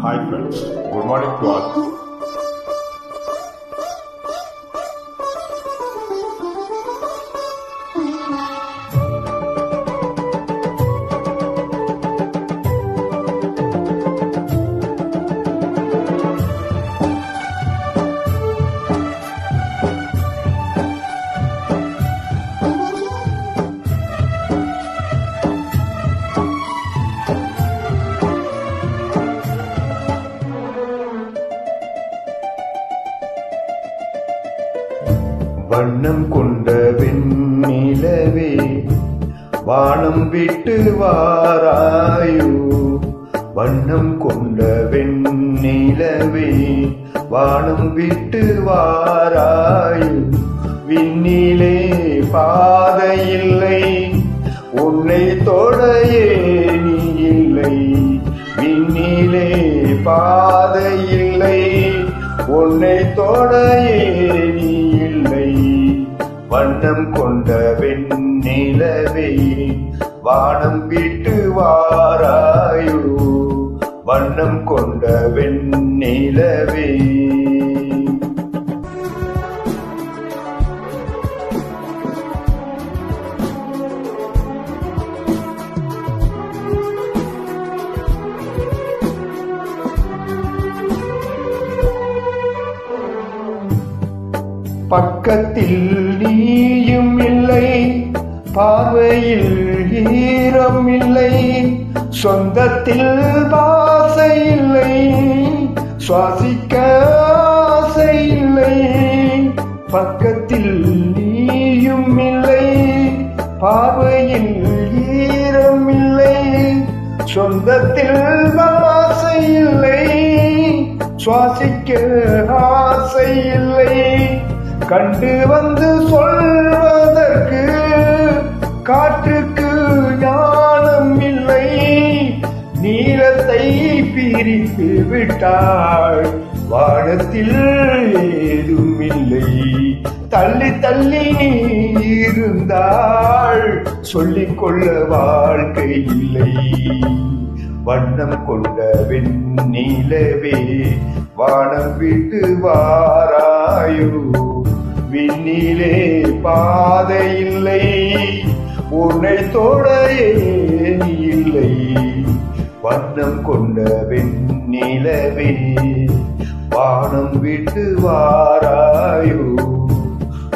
Hi friends, good morning to all. வண்ணம் கொண்ட வெண்ணிலவே வானம் விட்டு வாராயோ, வண்ணம் கொண்ட வெண்ணிலவே வானம் விட்டு வாராயோ. விண்ணிலே பாதையில்லை உன்னை தொடையே நீ இல்லை, விண்ணிலே பாதையில்லை உன்னை தொடையே நீ இல்லை. வண்ணம் கொண்ட வெண்ணிலவே வானம் விட்டு வாராயோ, வண்ணம் கொண்ட வெண்ணிலவே. பக்கத்தில் நீயும் இல்லை, பார்வையில் ஈரம் இல்லை, சொந்தத்தில் பாசை இல்லை, சுவாசிக்க ஆசை இல்லை. பக்கத்தில் நீயும் இல்லை, பார்வையில் ஈரம் இல்லை, சொந்தத்தில் ஆசை இல்லை, சுவாசிக்க ஆசை இல்லை. கண்டு வந்து சொல்வதற்கு காற்றுக்கு ஞானம் இல்லை, நீளத்தை பிரித்து விட்டாள் வானத்தில் ஏதும் இல்லை. தள்ளி தள்ளி நீ இருந்தாள் சொல்லிக்கொள்ள வாழ்க்கை இல்லை. வண்ணம் கொண்ட வெண்ணிலவே வானம் விட்டு வாராயோ, விண்ணிலே பாதை இல்லை உன்னை தொடையே நீ இல்லை. வண்ணம் கொண்ட வெண்ணிலவே வானம் விட்டு வாராயோ,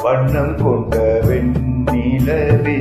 வண்ணம் கொண்ட வெண்ணிலவே.